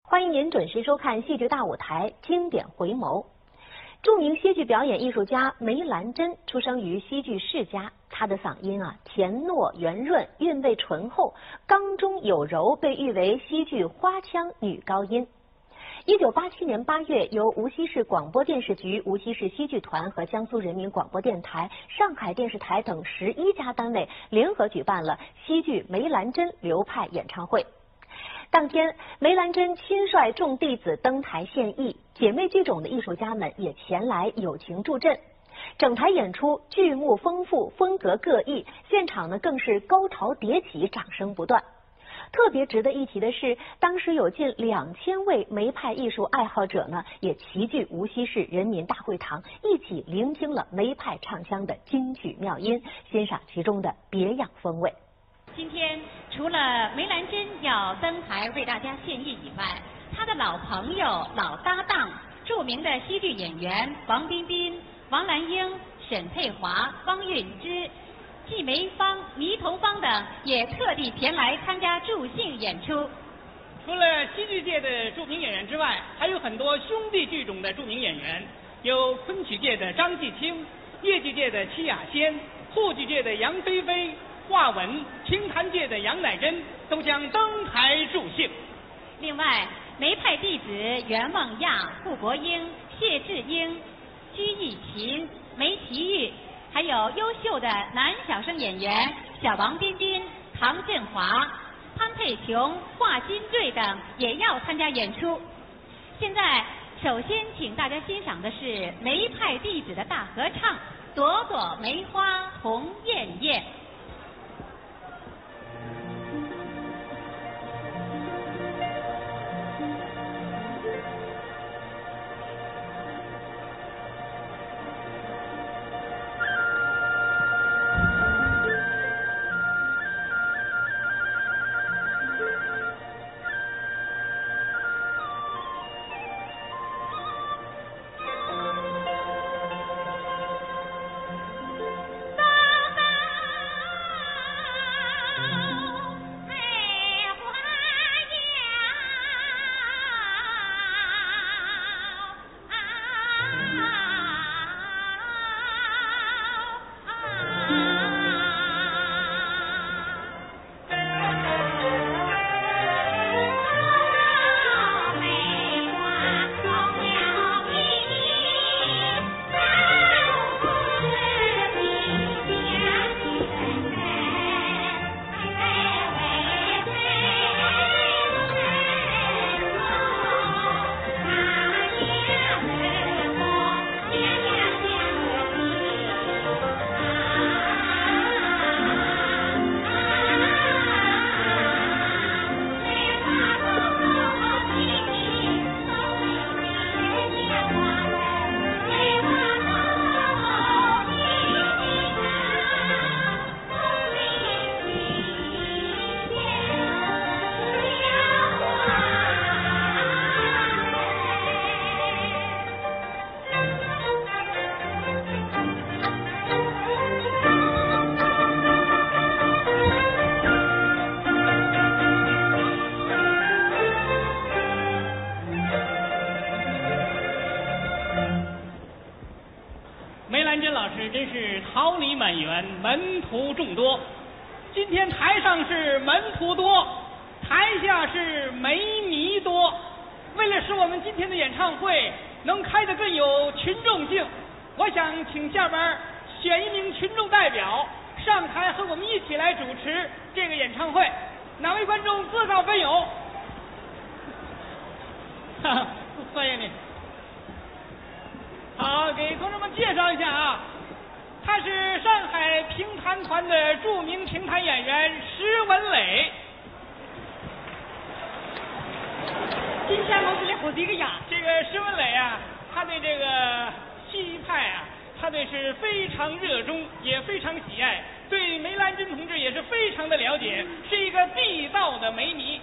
欢迎您准时收看戏剧大舞台经典回眸。著名戏剧表演艺术家梅兰珍出生于戏剧世家，她的嗓音甜糯圆润，韵味醇厚，刚中有柔，被誉为戏剧花腔女高音。1987年8月，由无锡市广播电视局、无锡市戏剧团和江苏人民广播电台、上海电视台等11家单位联合举办了戏剧梅兰珍流派演唱会。当天，梅兰珍亲率众弟子登台献艺，姐妹剧种的艺术家们也前来友情助阵。整台演出剧目丰富，风格各异，现场更是高潮迭起，掌声不断。特别值得一提的是，当时有近2000位梅派艺术爱好者也齐聚无锡市人民大会堂，一起聆听了梅派唱腔的金曲妙音，欣赏其中的别样风味。今天除了梅兰珍要登台为大家献艺以外，他的老朋友、老搭档、著名的戏剧演员王彬彬、王兰英、沈佩华、汪韵之、季梅芳、倪同芳等也特地前来参加助兴演出。除了戏剧界的著名演员之外，还有很多兄弟剧种的著名演员，有昆曲界的张继青、越剧界的戚雅仙、沪剧界的杨菲菲、华文、评弹界的杨乃真都将登台助兴。另外，梅派弟子袁梦亚、顾国英、谢志英、居义勤、梅其玉，还有优秀的男小生演员小王彬彬、唐振华、潘佩琼、华金瑞等也要参加演出。现在，首先请大家欣赏的是梅派弟子的大合唱《朵朵梅花红艳艳》。门徒众多，今天台上是门徒多，台下是梅迷多。为了使我们今天的演唱会能开得更有群众性，我想请下边选一名群众代表上台和我们一起来主持这个演唱会。哪位观众自告奋勇？欢迎你。好，给同志们介绍一下啊。他是上海评弹团的著名评弹演员施文磊。今天我是来和这个呀，这个施文磊啊，他对这个戏剧派啊，他对是非常热衷，也非常喜爱，对梅兰珍同志也是非常的了解，是一个地道的梅迷。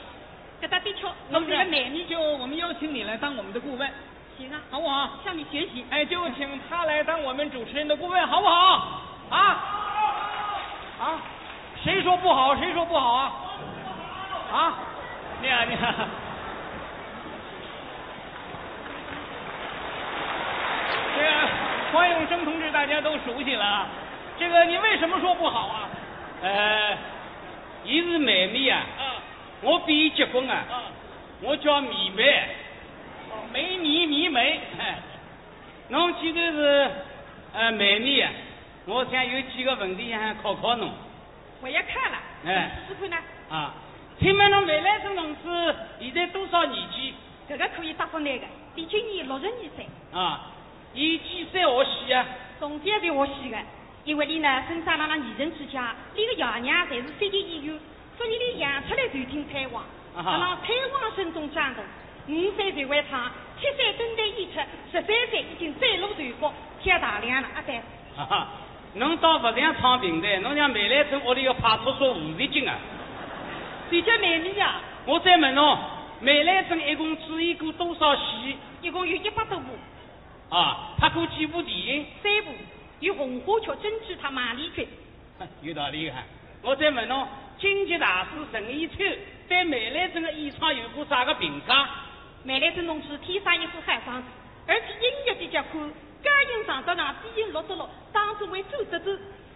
这他的确，我们这个美迷就我们邀请你来当我们的顾问。行啊，好不好？向你学习。哎，就请他来当我们主持人的顾问，好不好？啊？谁说不好？谁说不好啊？啊？你好，你好。永生同志大家都熟悉了啊。这个你为什么说不好啊？伊是妹妹啊。我比伊结婚啊。我叫米梅。梅尼米美。侬既然是妹妹啊，我想有几个问题想考考侬。我也看了。师傅呢？请问侬梅兰生同志现在多少年纪？这个可以答不来的，比今年62岁。伊几岁学戏啊？从小就学戏的，因为你呢生长了那艺人之家，你的爷娘侪是飞行演员，所以你养出来就听采访，让采访声中长大。5岁就会唱，7岁登台演出，13岁已经崭露头角，贴大梁了，对。侬倒不像唱平台，侬像梅兰生屋里个派出所负责警啊。谁叫美女呀？我再问侬，梅兰生一共主演过多少戏？一共有100多部。拍过几部电影？3部，有《红花雀》《真治他马丽君》。有道理哈。我再问侬，京剧大师陈以秋对梅兰生的演唱有过啥个评价？梅兰生同志天生一副海嗓子，而且音乐比较宽，高音上得上，低音落得落，当中为走着走。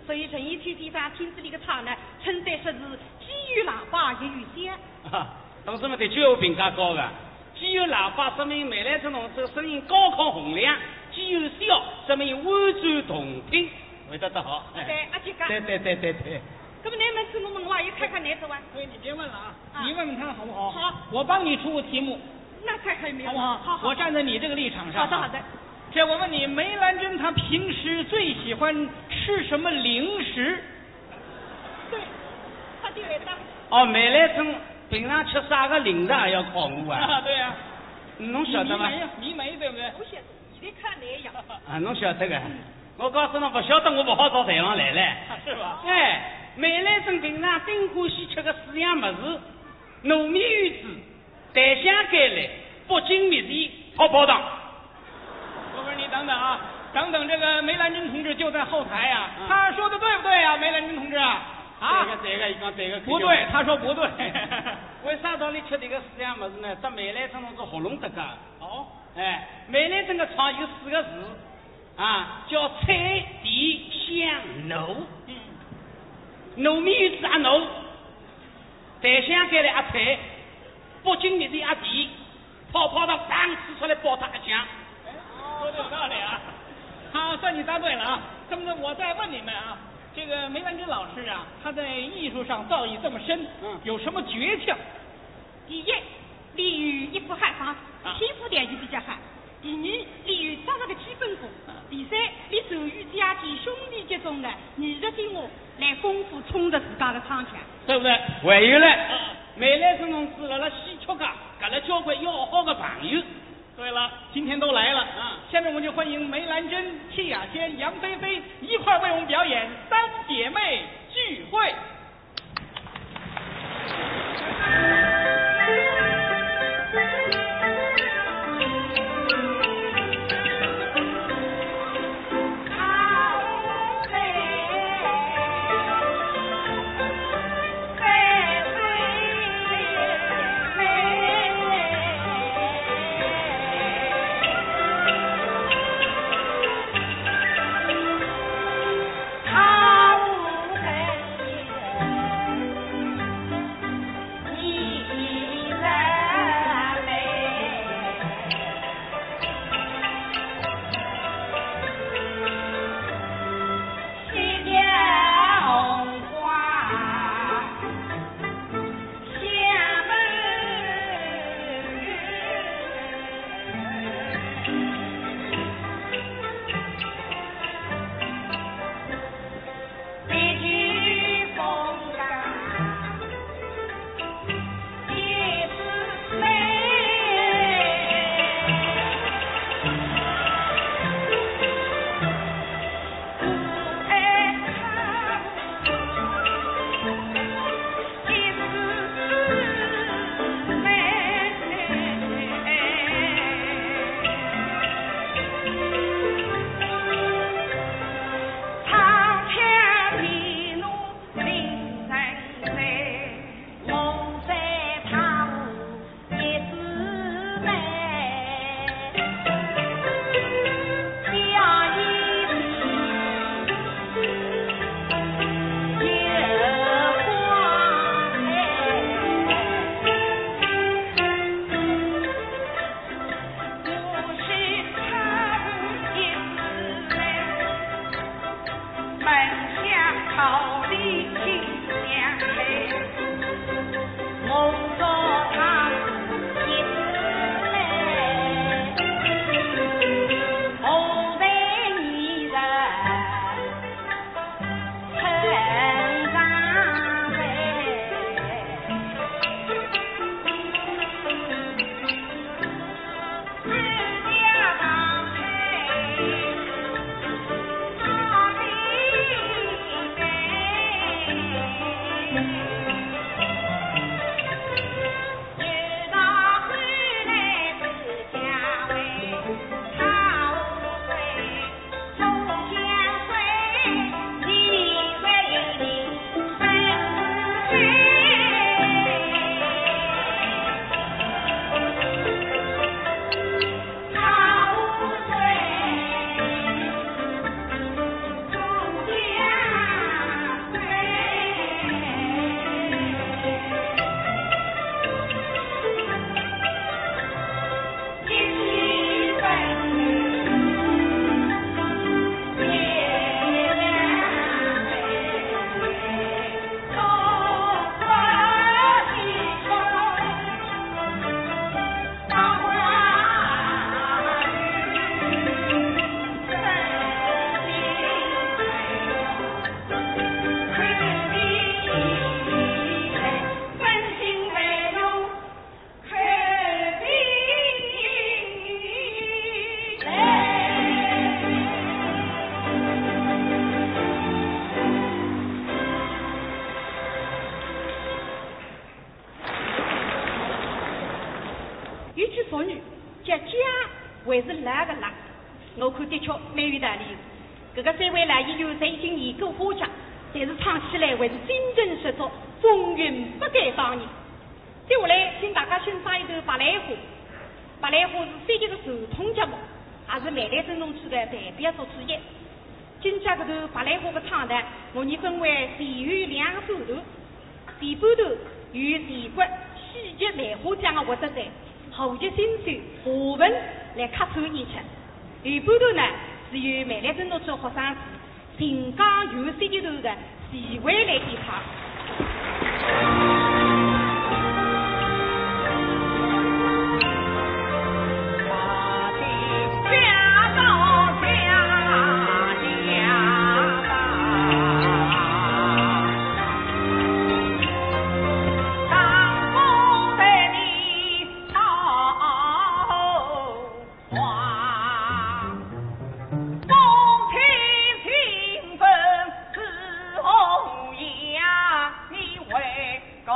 所以陈以秋先生听这里的唱呢，称赞说是既有喇叭也有响。同志们的确有评价高的。既有喇叭说明梅兰生同志声音高亢洪亮，既有箫说明婉转动听，回答得好。对，阿姐讲。对。那么你们怎么我也看看哪头啊？对，你别问了啊，你问问他好不好？好，我帮你出个题目。那太开明了，好不好？好，我站在你这个立场上。好的。这我问你，梅兰珍她平时最喜欢吃什么零食？对，他就来答。梅兰珍平常吃啥个零食还要考我啊？对呀。侬晓得吗？迷梅对不对？我晓得，你看哪样？侬晓得个？我告诉侬，不晓得我不好到台上来了。是吧？梅兰珍平常顶欢喜吃个4样物事：糯米圆子、蛋香芥类、北京蜜饯、泡泡糖。不是你等等啊，等这个梅兰珍同志就在后台呀，他说的对不对呀，梅兰珍同志啊？这个，一讲这个不对，他说不对。为啥道理吃这个4样物事呢？这梅兰珍同志喉咙得噶。梅兰珍的唱有4个字叫彩地香糯。糯米圆子也糯，蛋香芥类也彩，北京蜜饯也甜，泡泡糖刚吃出来爆它一响。说的有道理啊。好，算你答对了啊。这么的，我再问你们啊，这个梅兰珍老师啊，他在艺术上造诣这么深，有什么诀窍？第一，利于一副海嗓，天赋条件比较好。第二，利于掌握个基本功。第三，你手语加添兄弟节中的艺术精华，来丰富充实自家的唱腔，对不对？还有呢，梅兰珍同志辣戏曲界搞了交关要好的朋友。对了，今天都来了下面我们就欢迎梅兰珍、戚雅仙、杨菲菲一块为我们表演《三姐妹聚会》。好。有句俗语，家家还是那个那，我看的确蛮有道理。这个三位呢，也有曾经演过花家，但是唱起来还是真正实足，风韵不改当年。接下来，请大家欣赏一段白兰花。白兰花是三级的传统节目，也是梅兰珍农区的代表作之一。今朝这段白兰花的唱段，我们分为前后两个半段。前半段由全国戏剧兰花奖的获得者侯杰新秀华文来客串演出，后半段呢是由梅兰珍农区的学生子秦江游三级团的齐慧来演唱。高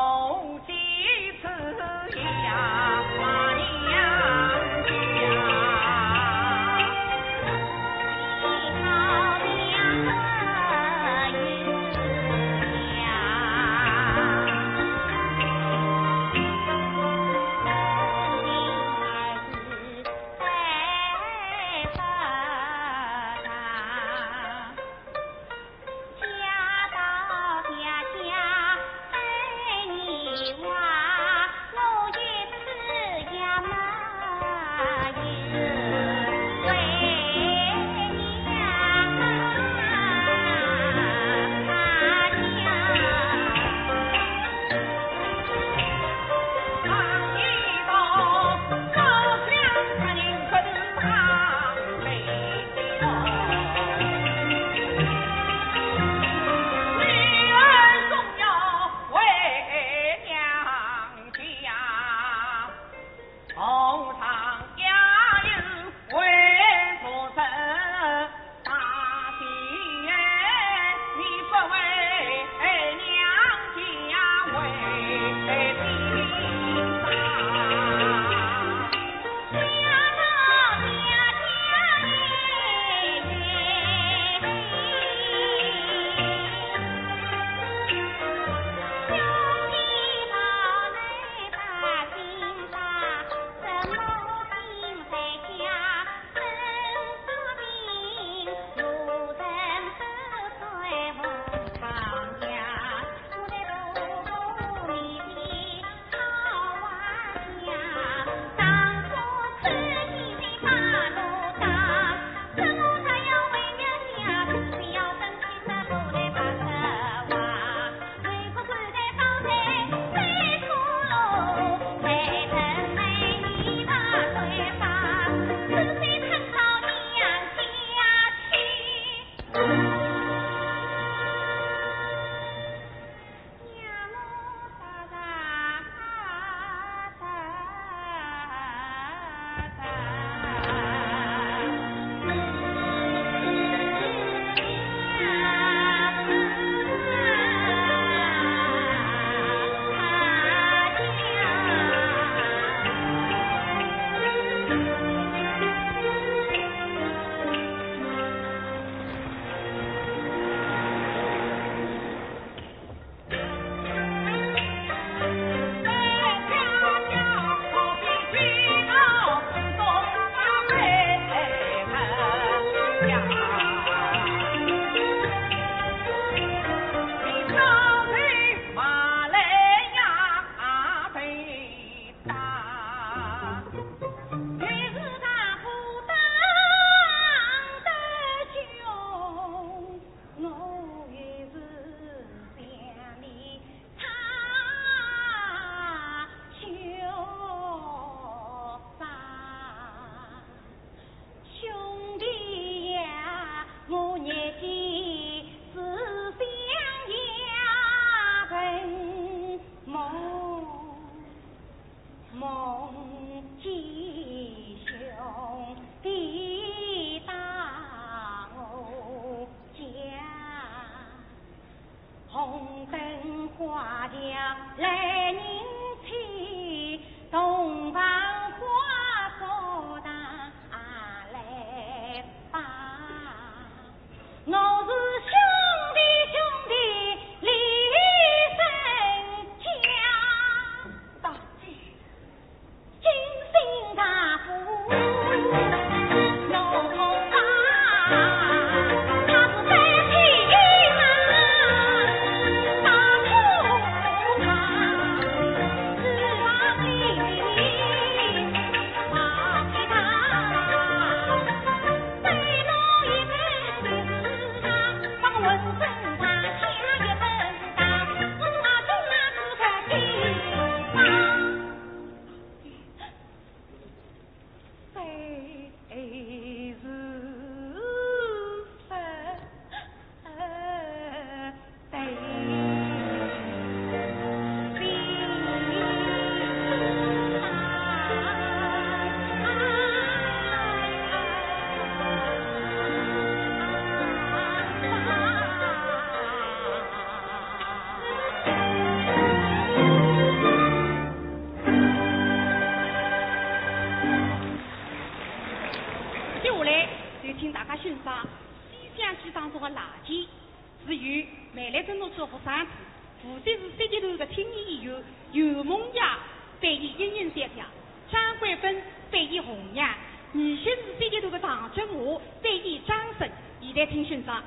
接下来就请大家欣赏西厢记当中的垃圾，是由梅兰珍老师和三子，负责是三级头的青年演员尤梦雅扮演殷人小姐，张桂芬扮演红娘，女婿是三级头的唐振华扮演张婶。现在请欣赏。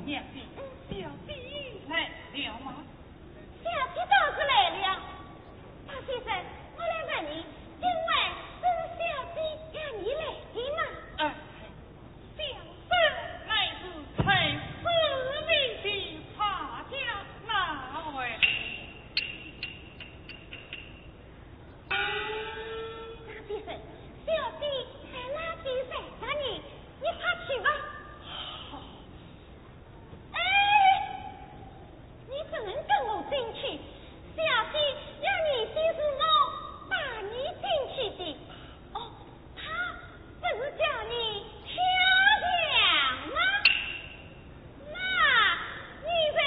娘子，小弟来了吗？小弟倒是来了。大先生，我来问你，今晚是小弟让你来的吗？小生乃是才4位的差家那位。大先生，小弟在哪里在着你？你快去吧。你不能跟我进去，小弟让你先是我把你进去的。哦，他不是叫你跳梁吗？那你得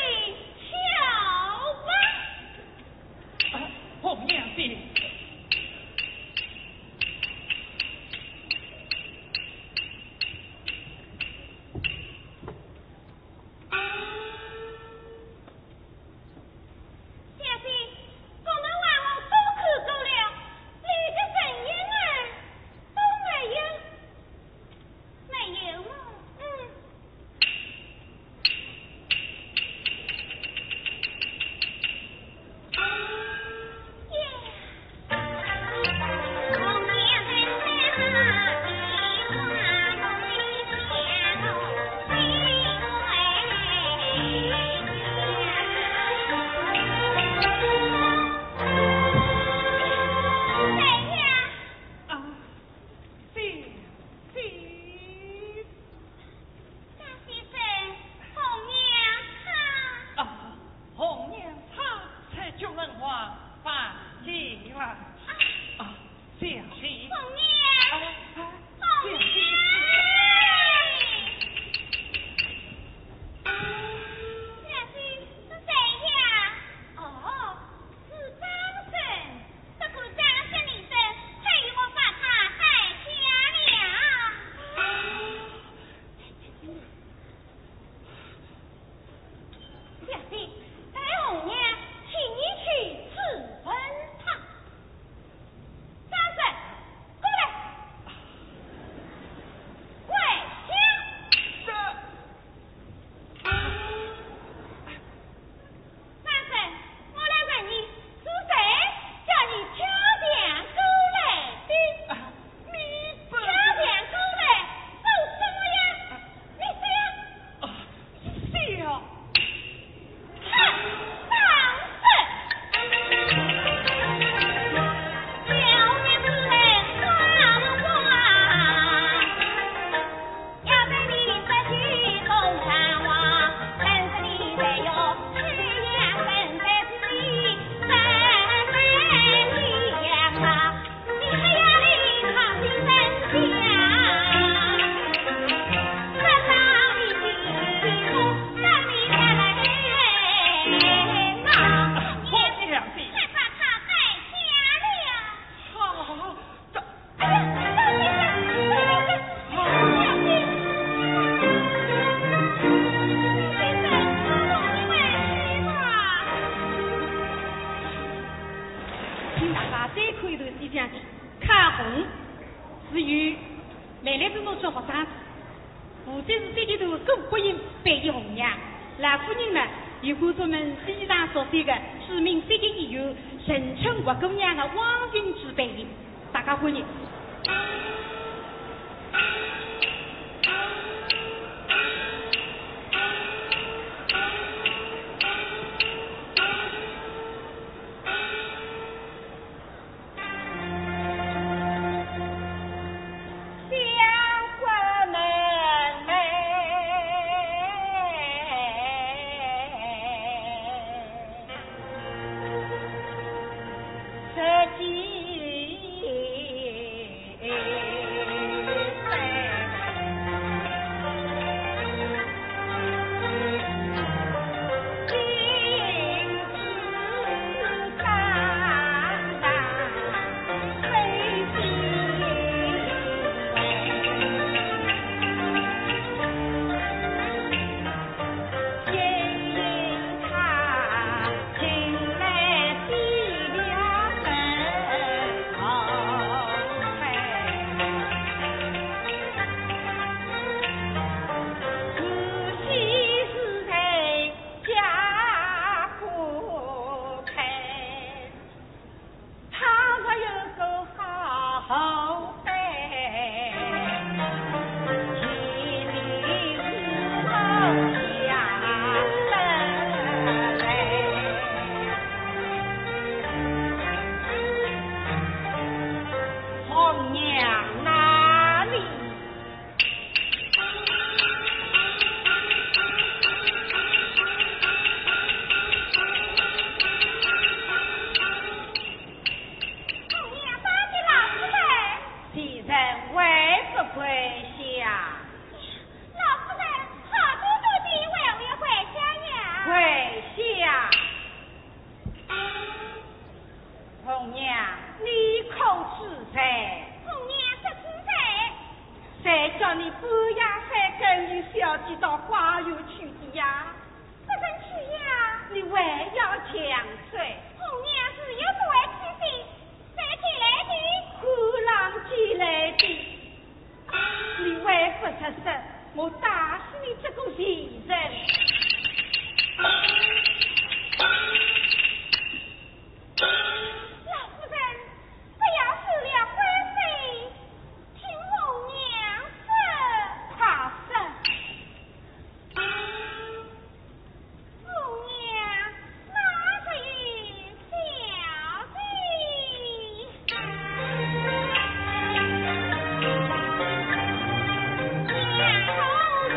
跳吧。红娘子。这几哪有去的呀？不准去呀！你还要强追？红娘是有多气性，谁寄来的？虎狼寄来的。你还不出声，我打死你这个贱人！老夫人，不要失了官非，请红娘赦。怕什？红娘哪个与小弟？娘后人。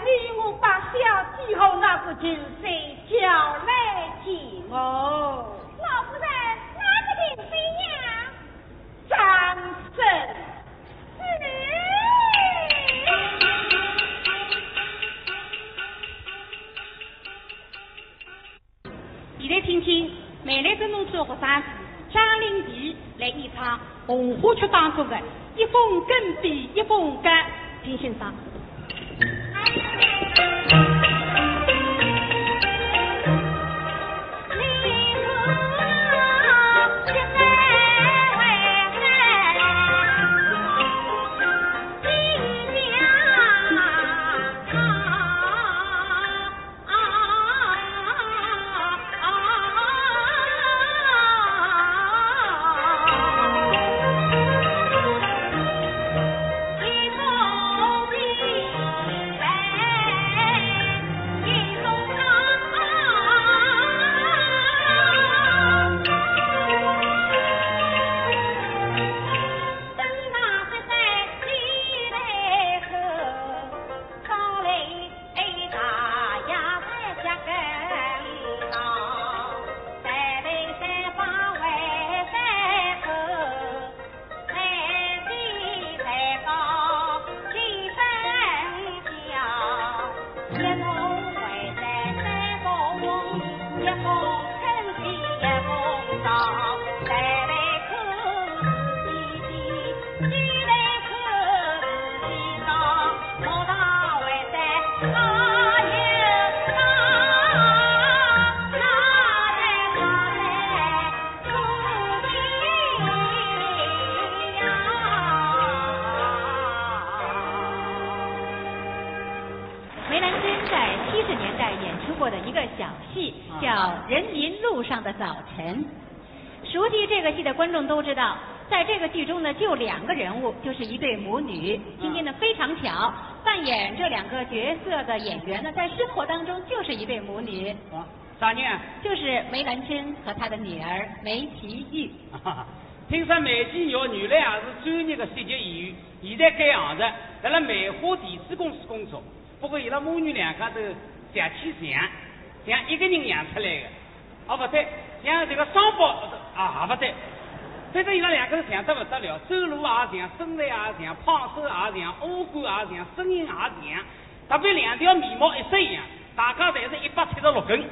替我把小姐和那个酒水叫来见我。老夫人，哪个定妃呀？张生。现在听听梅兰珍农村学生张灵奇来演唱红花曲当中的《一封更比一封更》，请欣赏。熟悉这个戏的观众都知道，在这个剧中呢，就2个人物，就是一对母女。今天呢非常巧，扮演这2个角色的演员呢，在生活当中就是一对母女。啥人？就是梅兰珍和她的女儿梅其玉。听说梅其玉原来也是专业的戏剧演员，现在改行的，在了梅花电视公司工作。不过伊拉母女2家都像起像一个人养出来的。哦，不对，像这个双胞啊，不对，反正伊拉2个像得不得了，走路也像，身材也像，胖瘦也像，五官也像，声音也像，特别2条眉毛一式一样，大家侪是176根。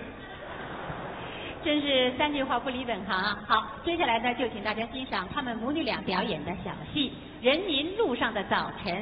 真是3句话不离本行。好，接下来呢，就请大家欣赏他们母女俩表演的小戏《人民路上的早晨》。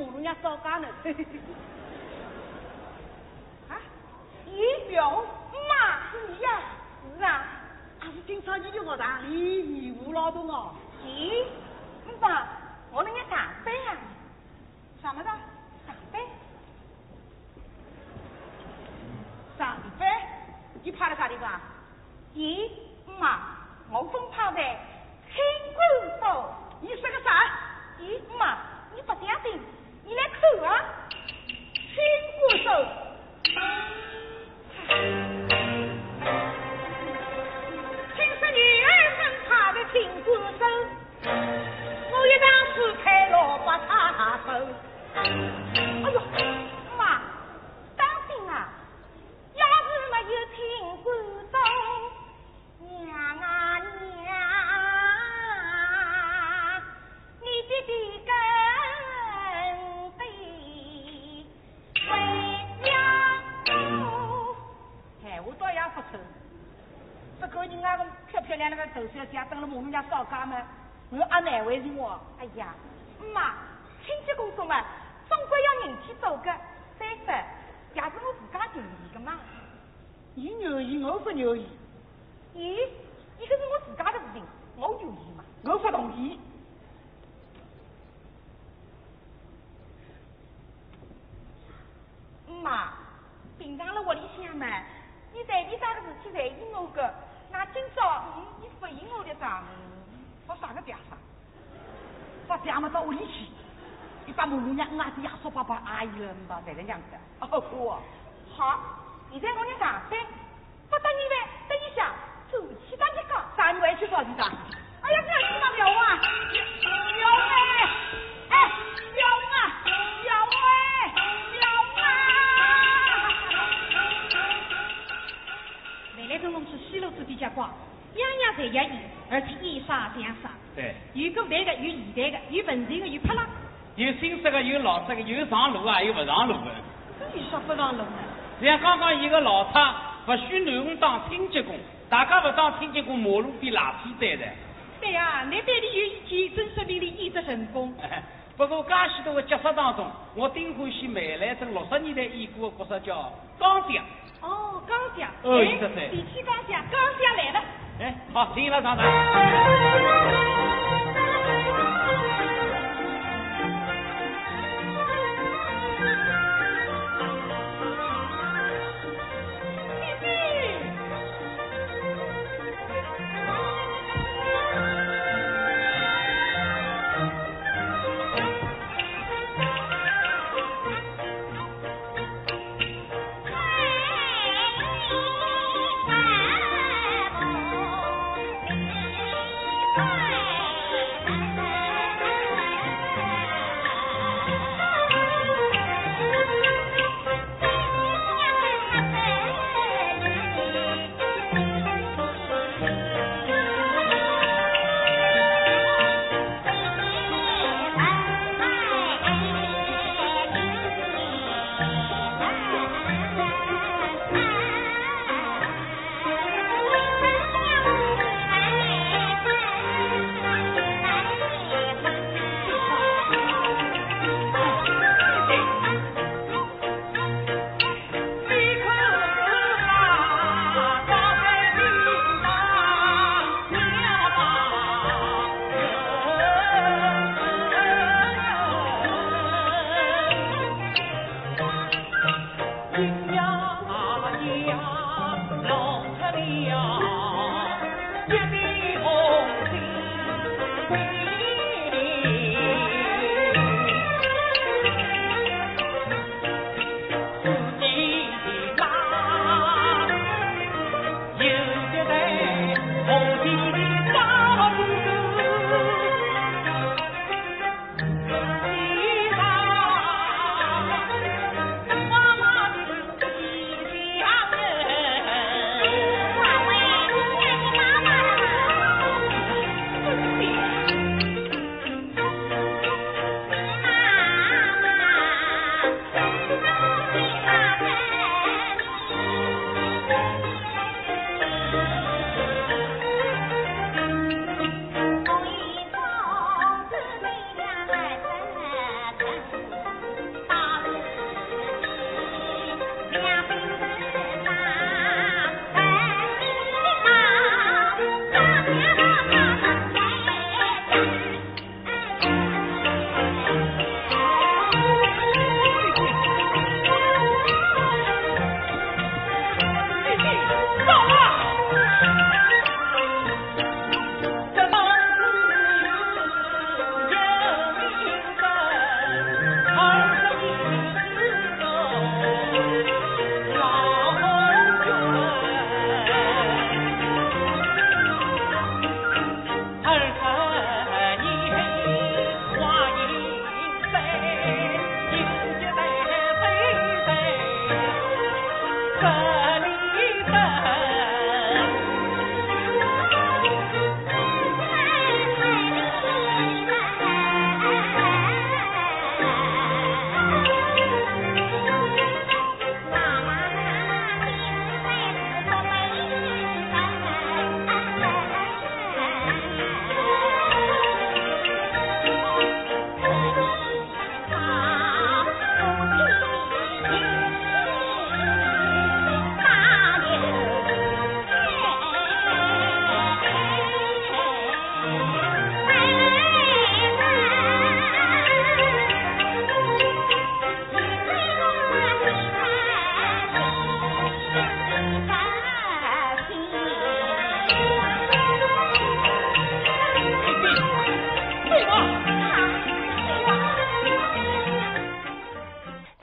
母人家早干了。啊，咦哟，妈是你呀？是啊，俺是今朝你的学堂里义务劳动哦。咦，爸，我那个上班呀？什么的？上班？上班？你跑到啥地方？咦，妈，我分跑在青关道。你说个啥？咦，妈，你不相信？你来看啊！青关道。女儿分跑的青关手，我一当时开萝卜插手。哎呦，妈，当心啊！要是没有青关手，娘啊娘，你的根得为了我。哎，我倒也不错。这个人啊，漂漂亮亮的豆小姐，等了我们家烧家嘛，我阿难为情我。哎呀，妈，亲戚工作嘛，总归要人去做个。再说，也是我自家愿意的嘛。你愿意，我不愿意。咦，这个是我自家的事情，我愿意嘛，我不同意。妈，平常了屋里向嘛，你随便啥个事体随意我个。那今朝你不应我的账，说啥个嗲啥？说嗲嘛到屋里去，你把母娘俺的亚叔爸爸阿姨了嘛，在这样子。哦，我好，你在我家上班，不等你呗，等一下，走去打你讲，啥你回去说去的？哎呀，这你妈苗啊，苗哎，哎，苗啊，苗哎，苗啊！未来中龙是西路子比较广，样样侪要有，而且衣裳相赏。对，有古代的，有现代的，有文人的，有漂亮。有新式的，有老式的，有上路啊，有不上路的。你说不上路呢？像刚刚一个老太不许男人当清洁工，大家不当清洁工，马路边垃圾堆的。对呀，那对你有意见，真说明你艺术成功。不过介许多个角色当中，我顶欢喜梅兰珍60年代演过的角色叫钢匠。哦，钢匠。哦，是的是。提起钢匠，钢匠来了。哎，好，进了上台。哎。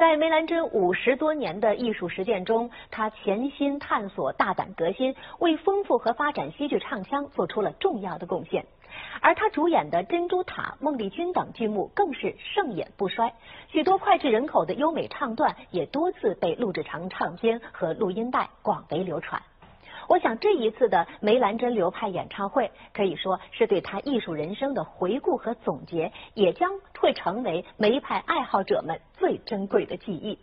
在梅兰珍50多年的艺术实践中，他潜心探索，大胆革新，为丰富和发展戏剧唱腔做出了重要的贡献。而他主演的《珍珠塔》《孟丽君》等剧目更是盛演不衰，许多脍炙人口的优美唱段也多次被录制成唱片和录音带，广为流传。我想这一次的梅兰珍流派演唱会可以说是对他艺术人生的回顾和总结，也将会成为梅派爱好者们最珍贵的记忆。